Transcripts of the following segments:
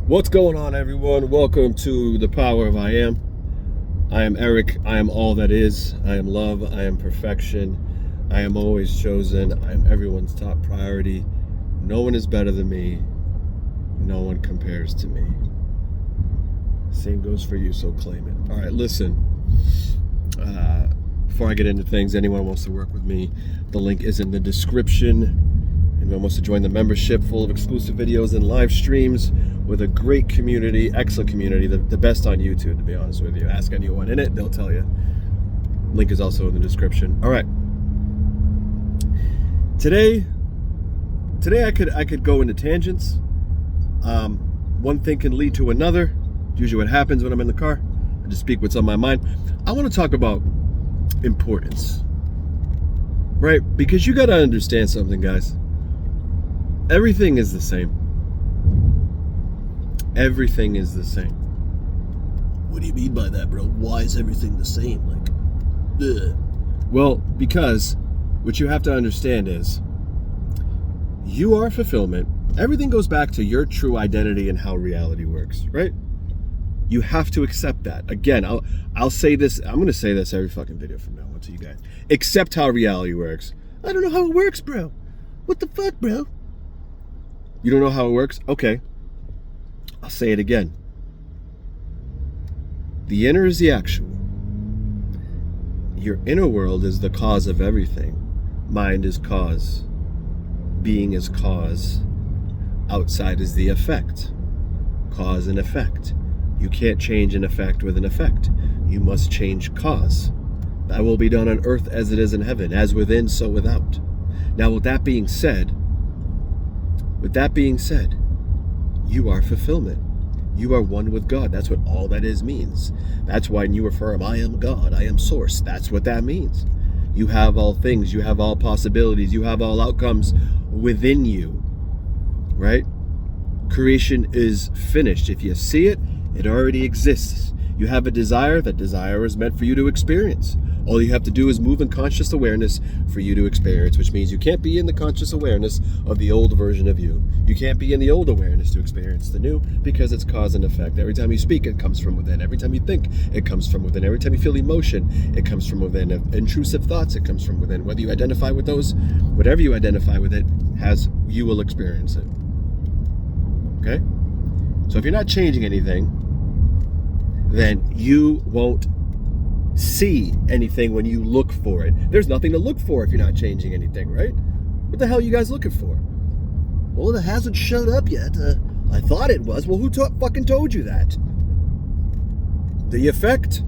What's going on, everyone? Welcome to the Power of I Am. I am Eric. I am all that is. I am love. I am perfection. I am always chosen. I am everyone's top priority. No one is better than me. No one compares to me. Same goes for you, so claim it. All right, listen. Before I get into things, anyone who wants to work with me, the link is in the description. Anyone wants to join the membership full of exclusive videos and live streams with a great community, excellent community, the best on YouTube, to be honest with you. Ask anyone in it, they'll tell you. Link is also in the description. All right. Today I could go into tangents. One thing can lead to another. It's usually what happens when I'm in the car. I just speak what's on my mind. I want to talk about importance, right? Because you got to understand something, guys. Everything is the same. Everything is the same. What do you mean by that, bro? Why is everything the same? Ugh. Well, because what you have to understand is you are fulfillment. Everything goes back to your true identity and how reality works, right? You have to accept that. Again, I'll say this. I'm going to say this every fucking video from now on to you guys. Accept how reality works. I don't know how it works, bro. What the fuck, bro? You don't know how it works? Okay. I'll say it again. The inner is the actual. Your inner world is the cause of everything. Mind is cause. Being is cause. Outside is the effect. Cause and effect. You can't change an effect with an effect. You must change cause. That will be done on earth as it is in heaven, as within, so without. Now, with that being said, you are fulfillment. You are one with God. That's what all that is means. That's why when you affirm, I am God, I am source. That's what that means. You have all things. You have all possibilities. You have all outcomes within you, right? Creation is finished. If you see it, it already exists. You have a desire. That desire is meant for you to experience. All you have to do is move in conscious awareness for you to experience, which means you can't be in the conscious awareness of the old version of you. You can't be in the old awareness to experience the new, because it's cause and effect. Every time you speak, it comes from within. Every time you think, it comes from within. Every time you feel emotion, it comes from within. Intrusive thoughts, it comes from within. Whether you identify with those, whatever you identify with it, you will experience it. Okay? So if you're not changing anything, then you won't see anything when you look for it. There's nothing to look for if you're not changing anything, right? What the hell are you guys looking for? Well, it hasn't showed up yet. I thought it was. Well, who fucking told you that? The effect?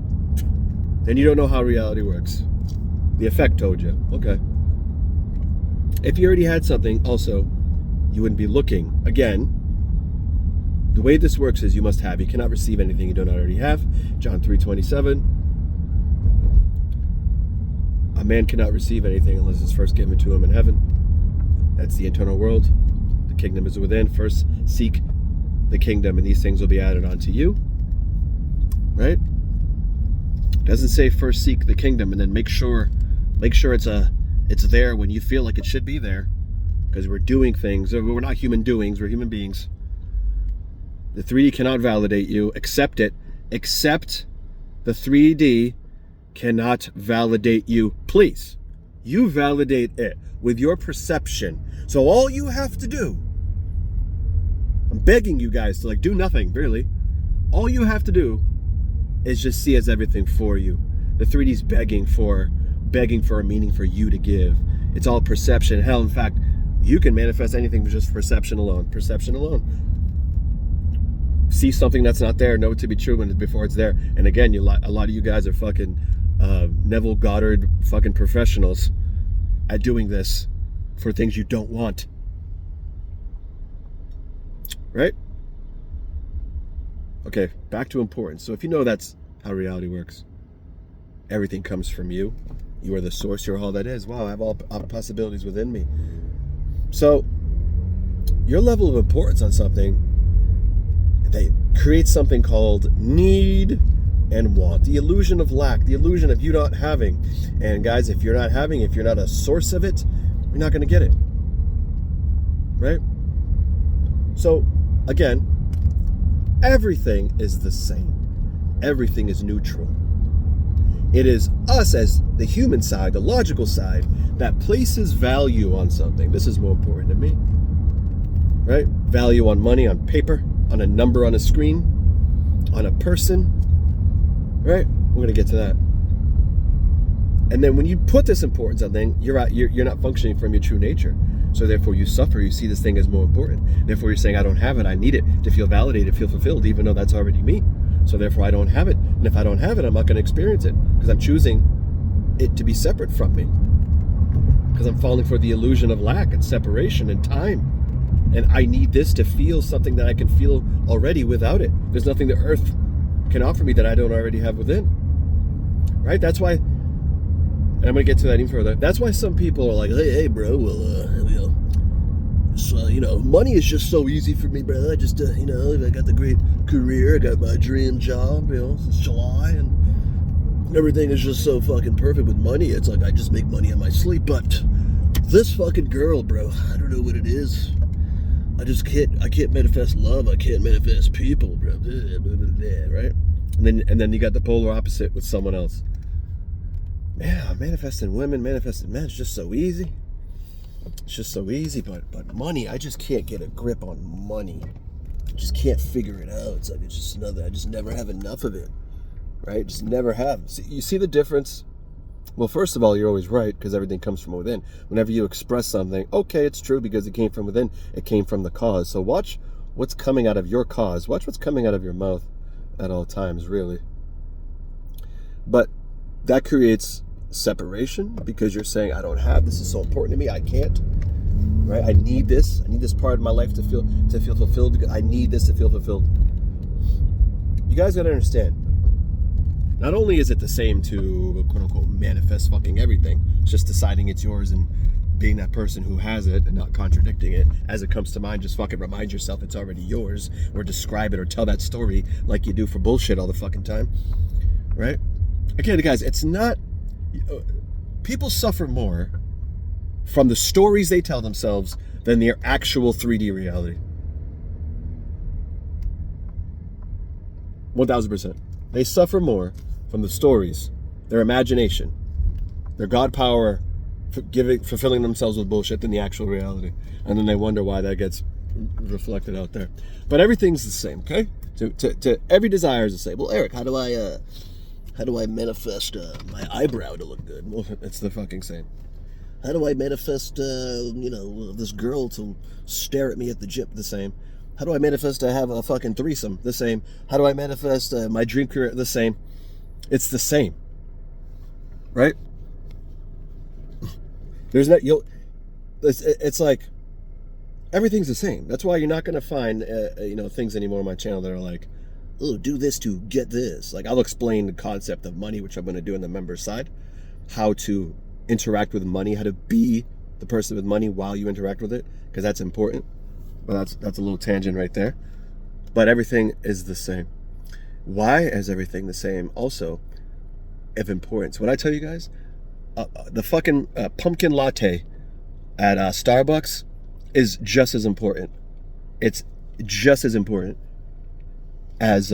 Then you don't know how reality works. The effect told you. Okay. If you already had something, also, you wouldn't be looking. Again, the way this works is you must have. You cannot receive anything you don't already have. John 3:27. A man cannot receive anything unless it's first given to him in heaven. That's the internal world. The kingdom is within. First seek the kingdom, and these things will be added onto you. Right? It doesn't say first seek the kingdom and then make sure it's there when you feel like it should be there. Because we're doing things. We're not human doings. We're human beings. The 3D cannot validate you. Accept it. Accept the 3D cannot validate you. Please. You validate it with your perception. So all you have to do, I'm begging you guys to do nothing, really. All you have to do is just see as everything for you. The 3D's begging for a meaning for you to give. It's all perception. Hell, in fact, you can manifest anything with just perception alone. Perception alone. See something that's not there, know it to be true before it's there. And again, a lot of you guys are fucking Neville Goddard fucking professionals at doing this for things you don't want. Right? Okay, back to importance. So if you know that's how reality works, everything comes from you. You are the source, you're all that is. Wow, I have all possibilities within me. So your level of importance on something, they create something called need and want. The illusion of lack, the illusion of you not having. And guys, if you're not having, if you're not a source of it, you're not going to get it. Right? So, again, Everything is the same. Everything is neutral. It is us as the human side, the logical side, that places value on something. This is more important to me, right? Value on money, on paper, on a number on a screen, on a person, right? We're going to get to that. And then when you put this importance on thing, you're not functioning from your true nature. So therefore you suffer. You see this thing as more important. Therefore you're saying, I don't have it. I need it to feel validated, feel fulfilled, even though that's already me. So therefore I don't have it. And if I don't have it, I'm not going to experience it because I'm choosing it to be separate from me. Because I'm falling for the illusion of lack and separation and time. And I need this to feel something that I can feel already without it. There's nothing the earth can offer me that I don't already have within. Right? That's why, and I'm going to get to that even further. That's why some people are like, hey, bro, well, money is just so easy for me, brother. I just, I got the great career. I got my dream job, since July, and everything is just so fucking perfect with money. It's like I just make money in my sleep. But this fucking girl, bro, I don't know what it is. I can't manifest love. I can't manifest people, bro. Right? And then you got the polar opposite with someone else. Yeah, manifesting women, manifesting men, it's just so easy. It's just so easy, but money, I just can't get a grip on money. I just can't figure it out. It's like it's just I just never have enough of it, right? Just never have. You see the difference? Well, first of all, you're always right because everything comes from within. Whenever you express something, okay, it's true because it came from within. It came from the cause. So watch what's coming out of your cause. Watch what's coming out of your mouth at all times, really. But that creates separation because you're saying, I don't have this. Is so important to me. I can't. Right? I need this. I need this part of my life to feel fulfilled because I need this to feel fulfilled. You guys got to understand. Not only is it the same to quote unquote manifest fucking everything, it's just deciding it's yours and being that person who has it and not contradicting it as it comes to mind. Just fucking remind yourself it's already yours, or describe it or tell that story like you do for bullshit all the fucking time. Right? Again, guys, it's not. People suffer more from the stories they tell themselves than their actual 3D reality. 1000%. They suffer more from the stories, their imagination, their God power fulfilling themselves with bullshit than the actual reality. And then they wonder why that gets reflected out there. But everything's the same, okay? To every desire is the same. Well, Eric, how do I manifest my eyebrow to look good? Well, it's the fucking same. How do I manifest, this girl to stare at me at the gym? The same. How do I manifest to have a fucking threesome? The same. How do I manifest my dream career? The same. It's the same. Right? There's not, it's like, everything's the same. That's why you're not going to find, things anymore on my channel that are like, oh, do this to get this. Like, I'll explain the concept of money, which I'm going to do in the member side, how to interact with money, how to be the person with money while you interact with it, because that's important. But that's a little tangent right there. But everything is the same. Why is everything the same? Also, of importance. When I tell you guys, the fucking pumpkin latte at Starbucks is just as important. It's just as important as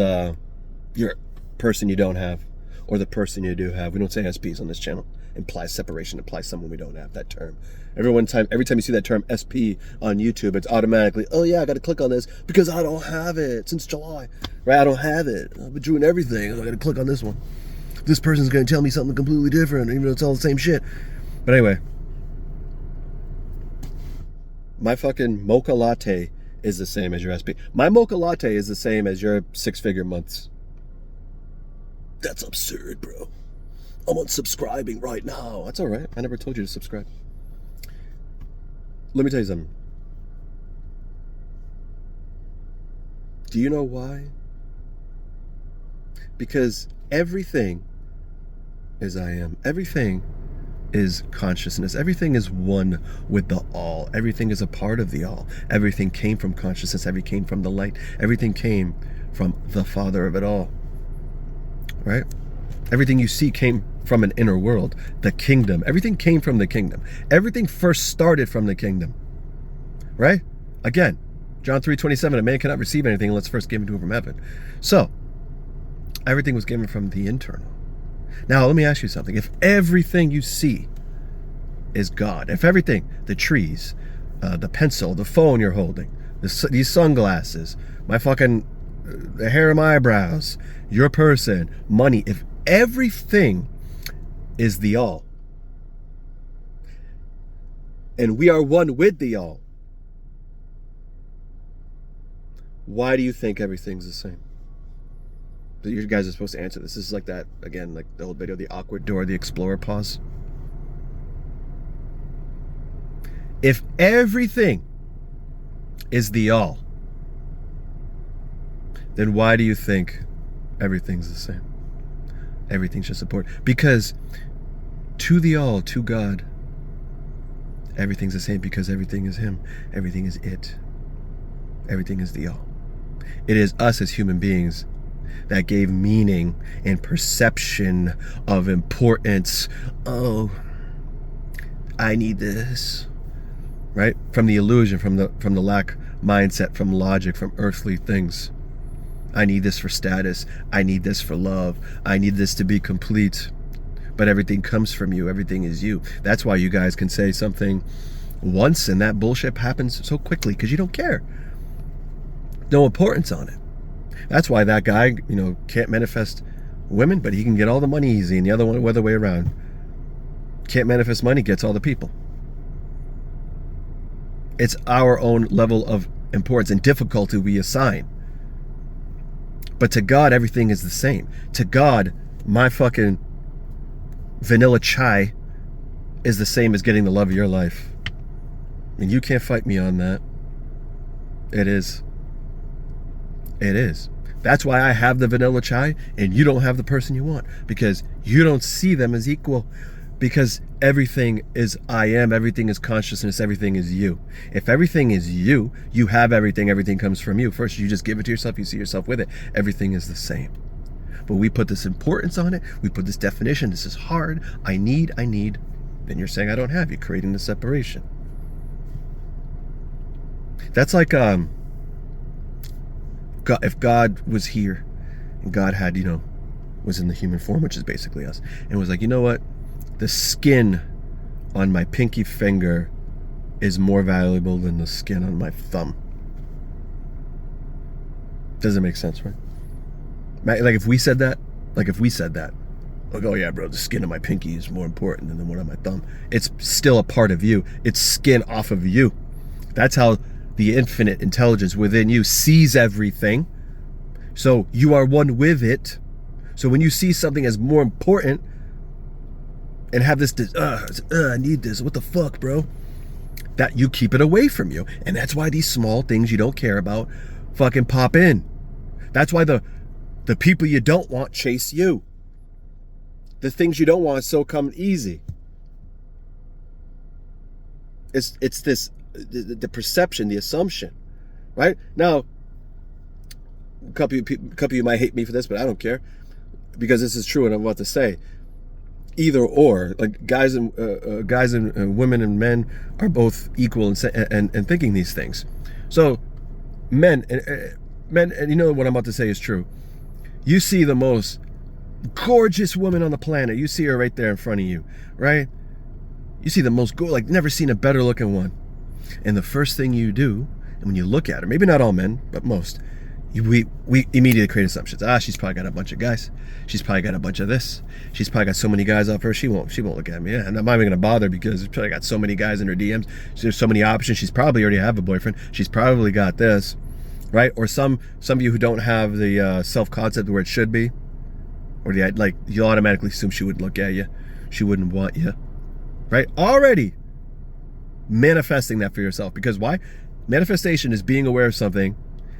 your person you don't have or the person you do have. We don't say SPs on this channel. Implies separation, implies someone we don't have, that term. Every time you see that term SP on YouTube, it's automatically, oh yeah, I got to click on this because I don't have it since July. Right? I don't have it. I've been doing everything. I got to click on this one. This person's going to tell me something completely different, even though it's all the same shit. But anyway, my fucking mocha latte is the same as your SP. My mocha latte is the same as your 6-figure months. That's absurd, bro. I'm unsubscribing right now. That's all right. I never told you to subscribe. Let me tell you something. Do you know why? Because everything is I am. Everything is consciousness. Everything is one with the all. Everything is a part of the all. Everything came from consciousness. Everything came from the light. Everything came from the Father of it all. Right? Everything you see came from an inner world, the kingdom. Everything came from the kingdom. Everything first started from the kingdom. Right? Again, John 3:27, a man cannot receive anything unless first given to him from heaven. So, everything was given from the internal. Now, let me ask you something. If everything you see is God, if everything, the trees, the pencil, the phone you're holding, these sunglasses, the hair on my eyebrows, your person, money, if everything is the all, and we are one with the all, why do you think everything's the same? You guys are supposed to answer this. This is like that, again, like the old video, the awkward door, the explorer pause. If everything is the all, then why do you think everything's the same? Everything's just support. Because to the all, to God, everything's the same because everything is Him. Everything is it. Everything is the all. It is us as human beings that gave meaning and perception of importance. Oh, I need this. Right? From the illusion, from the lack mindset, from logic, from earthly things. I need this for status. I need this for love. I need this to be complete. But everything comes from you. Everything is you. That's why you guys can say something once and that bullshit happens so quickly, because you don't care. No importance on it. That's why that guy, can't manifest women, but he can get all the money easy, and the other way around. Can't manifest money, gets all the people. It's our own level of importance and difficulty we assign. But to God, everything is the same. To God, my fucking vanilla chai is the same as getting the love of your life. And you can't fight me on that. It is. It is. That's why I have the vanilla chai and you don't have the person you want. Because you don't see them as equal. Because everything is I am, everything is consciousness, everything is you. If everything is you, you have everything, everything comes from you. First, you just give it to yourself, you see yourself with it. Everything is the same. But we put this importance on it, we put this definition, this is hard, I need. Then you're saying I don't have, you're creating the separation. That's like, God, if God was here, and God had, was in the human form, which is basically us, and was like, you know what? The skin on my pinky finger is more valuable than the skin on my thumb. Doesn't make sense, right? Like if we said that, like, oh yeah, bro, the skin of my pinky is more important than the one on my thumb. It's still a part of you. It's skin off of you. That's how the infinite intelligence within you sees everything. So you are one with it. So when you see something as more important, and have this, I need this, what the fuck, bro? That you keep it away from you. And that's why these small things you don't care about fucking pop in. That's why the people you don't want chase you. The things you don't want so come easy. It's this, the perception, the assumption, right? Now, a couple of you might hate me for this, but I don't care. Because this is true and I'm about to say. Either or, like guys and women and men are both equal and thinking these things. So men, and you know what I'm about to say is true. You see the most gorgeous woman on the planet. You see her right there in front of you, right? You see the most like never seen a better looking one. And the first thing you do, and when you look at her, maybe not all men, but most, we immediately create assumptions. She's probably got a bunch of guys. She's probably got a bunch of this. She's probably got so many guys off her. She won't look at me. Yeah, and I'm not even gonna bother because she's probably got so many guys in her DMs. There's so many options. She's probably already have a boyfriend. She's probably got this, right? Or some of you who don't have the self-concept where it should be, or like you automatically assume she wouldn't look at you. She wouldn't want you, right? Already manifesting that for yourself. Because why? Manifestation is being aware of something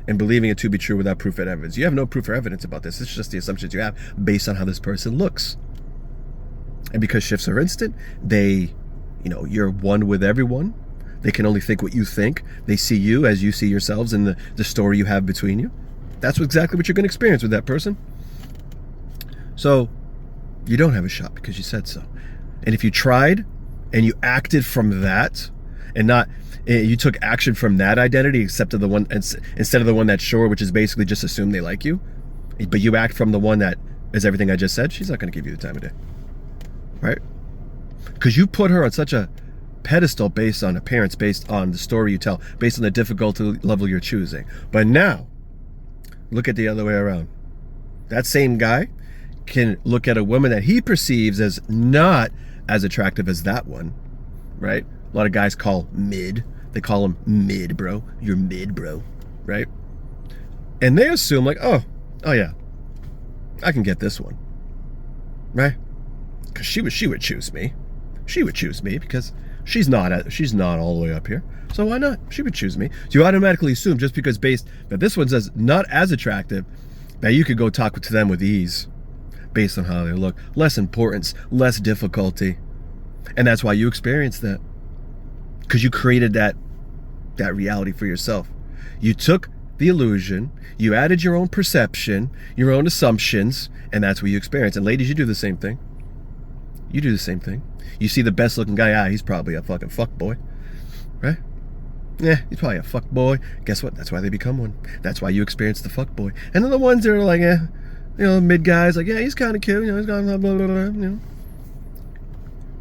and believing it to be true without proof and evidence. You have no proof or evidence about this. It's just the assumptions you have based on how this person looks. And because shifts are instant, you're one with everyone. They can only think what you think. They see you as you see yourselves in the story you have between you. That's exactly what you're going to experience with that person. So you don't have a shot because you said so. And if you tried and you acted from that and not you took action from that identity, except of the one instead of the one that's sure, which is basically just assume they like you, but you act from the one that is everything I just said. She's not going to give you the time of day, right? Because you put her on such a pedestal based on appearance, based on the story you tell, based on the difficulty level you're choosing. But now, look at the other way around. That same guy can look at a woman that he perceives as not as attractive as that one, right? A lot of guys call mid. They call him mid, bro. You're mid, bro, right? And they assume like, oh yeah, I can get this one, right? Because she would choose me. She would choose me because she's not all the way up here. So why not? She would choose me. So you automatically assume just because based that this one's as not as attractive, that you could go talk to them with ease based on how they look. Less importance, less difficulty. And that's why you experience that. Because you created that reality for yourself. You took the illusion, you added your own perception, your own assumptions, and that's what you experience. And ladies, you do the same thing. You do the same thing. You see the best looking guy, he's probably a fucking fuckboy, right? Yeah, he's probably a fuckboy. Guess what? That's why they become one. That's why you experience the fuckboy. And then the ones that are like, mid guys, like, yeah, he's kind of cute, he's got blah, blah, blah, blah,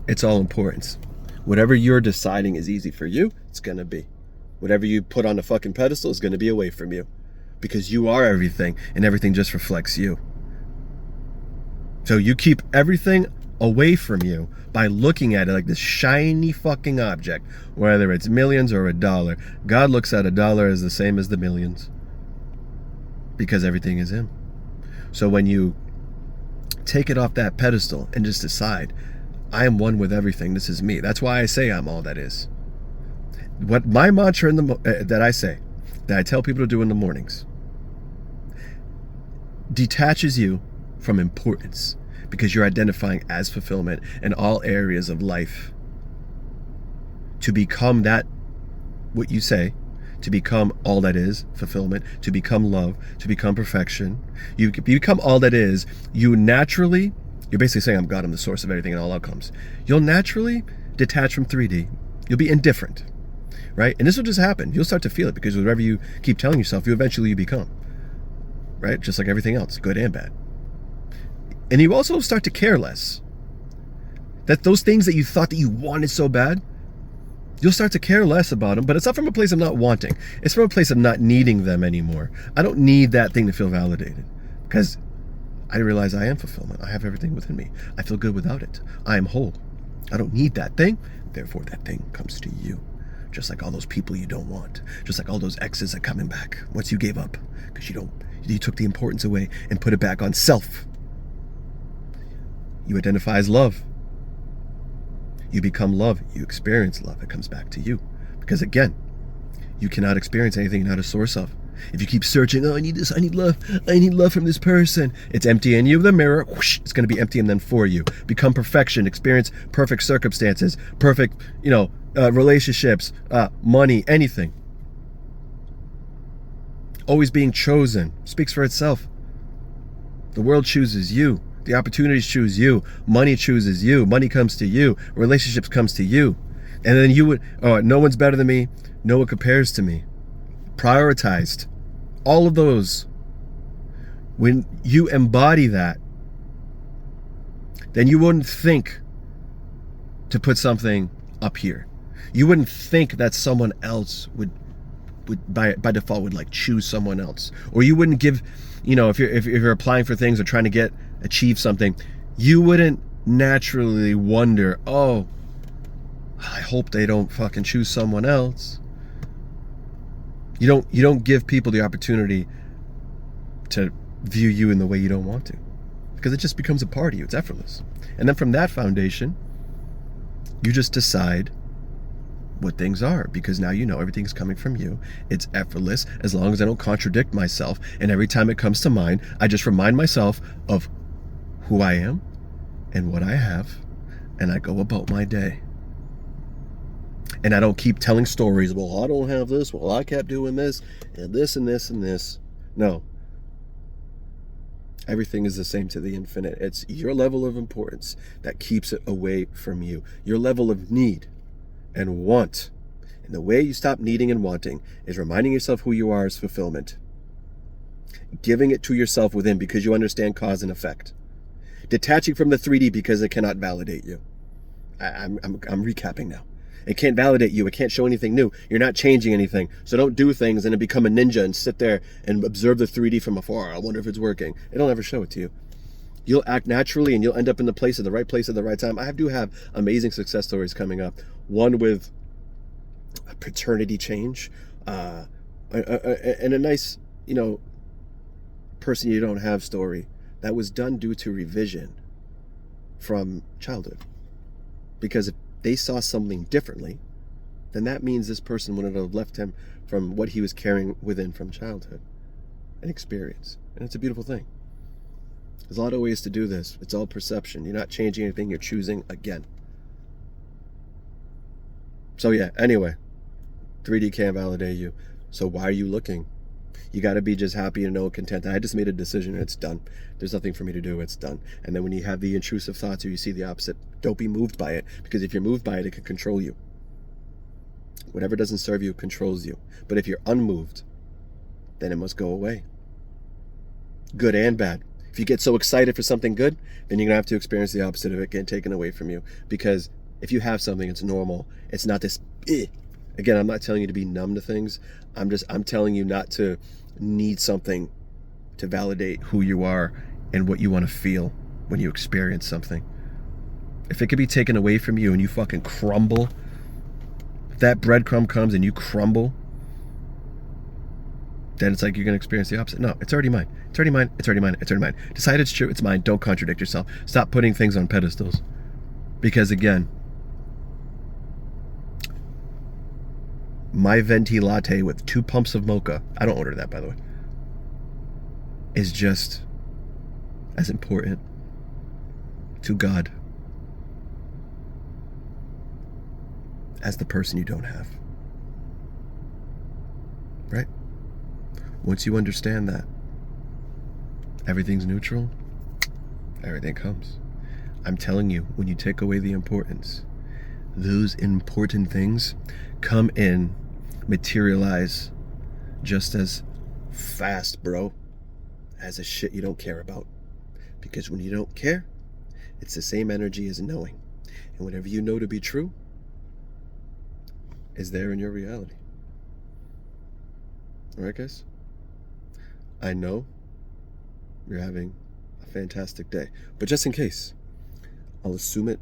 It's all importance. Whatever you're deciding is easy for you, it's going to be. Whatever you put on the fucking pedestal is going to be away from you. Because you are everything, and everything just reflects you. So you keep everything away from you by looking at it like this shiny fucking object, whether it's millions or a dollar. God looks at a dollar as the same as the millions. Because everything is him. So when you take it off that pedestal and just decide, I am one with everything, this is me. That's why I say I'm all that is. What my mantra that I say, that I tell people to do in the mornings, detaches you from importance, because you're identifying as fulfillment in all areas of life. To become that, what you say, to become all that is, fulfillment, to become love, to become perfection. You become all that is, you're basically saying, I'm God, I'm the source of everything and all outcomes. You'll naturally detach from 3D. You'll be indifferent, right? And this will just happen. You'll start to feel it because whatever you keep telling yourself, you eventually become, right? Just like everything else, good and bad. And you also start to care less. That those things that you thought that you wanted so bad, you'll start to care less about them, but it's not from a place of not wanting. It's from a place of not needing them anymore. I don't need that thing to feel validated because I realize I am fulfillment. I have everything within me. I feel good without it. I am whole. I don't need that thing. Therefore, that thing comes to you. Just like all those people you don't want. Just like all those exes are coming back once you gave up because you took the importance away and put it back on self. You identify as love. You become love. You experience love. It comes back to you. Because again, you cannot experience anything you're not a source of. If you keep searching, I need this, I need love from this person, it's emptying you. The mirror, whoosh, it's going to be emptying them for you. Become perfection. Experience perfect circumstances, perfect, relationships, money, anything. Always being chosen. Speaks for itself. The world chooses you. The opportunities choose you. Money chooses you. Money comes to you. Relationships comes to you. And then no one's better than me. No one compares to me. Prioritized. All of those. When you embody that, then you wouldn't think to put something up here. You wouldn't think that someone else would by default would like choose someone else. Or you wouldn't give, if you're applying for things or trying to achieve something, you wouldn't naturally wonder, oh, I hope they don't fucking choose someone else. You don't give people the opportunity to view you in the way you don't want to, because it just becomes a part of you. It's effortless. And then from that foundation, you just decide what things are, because now everything's coming from you. It's effortless as long as I don't contradict myself, and every time it comes to mind, I just remind myself of who I am and what I have, and I go about my day. And I don't keep telling stories, well, I don't have this, well, I kept doing this, and this, and this, and this. No. Everything is the same to the infinite. It's your level of importance that keeps it away from you. Your level of need and want And the way you stop needing and wanting is reminding yourself who you are as fulfillment. Giving it to yourself within because you understand cause and effect. Detaching from the 3D because it cannot validate you. I'm recapping now. It can't validate you. It can't show anything new. You're not changing anything. So don't do things and then become a ninja and sit there and observe the 3D from afar. I wonder if it's working. It'll never show it to you. You'll act naturally and you'll end up in the place at the right time. I do have amazing success stories coming up. One with a paternity change, and a nice, person you don't have story that was done due to revision from childhood. Because if they saw something differently, then that means this person wouldn't have left him from what he was carrying within from childhood and experience. And it's a beautiful thing. There's a lot of ways to do this. It's all perception. You're not changing anything. You're choosing again. So yeah, anyway, 3D can't validate you. So why are you looking? You got to be just happy and know, content. I just made a decision and it's done. There's nothing for me to do. It's done. And then when you have the intrusive thoughts or you see the opposite, don't be moved by it. Because if you're moved by it, it can control you. Whatever doesn't serve you controls you. But if you're unmoved, then it must go away. Good and bad. If you get so excited for something good, then you're going to have to experience the opposite of it getting taken away from you. Because if you have something, it's normal. It's not this, Again, I'm not telling you to be numb to things. I'm telling you not to need something to validate who you are and what you want to feel when you experience something. If it could be taken away from you and you fucking crumble, if that breadcrumb comes and you crumble, then it's like you're going to experience the opposite. No, it's already mine. It's already mine. It's already mine. It's already mine. Decide it's true. It's mine. Don't contradict yourself. Stop putting things on pedestals. Because again, my venti latte with 2 pumps of mocha, I don't order that by the way, is just as important to God as the person you don't have. Right? Once you understand that, everything's neutral, everything comes. I'm telling you, when you take away the importance, those important things come in, materialize just as fast, bro, as the shit you don't care about. Because when you don't care, it's the same energy as knowing. And whatever you know to be true is there in your reality. All right, guys? I know you're having a fantastic day. But just in case, I'll assume it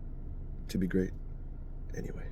to be great anyway.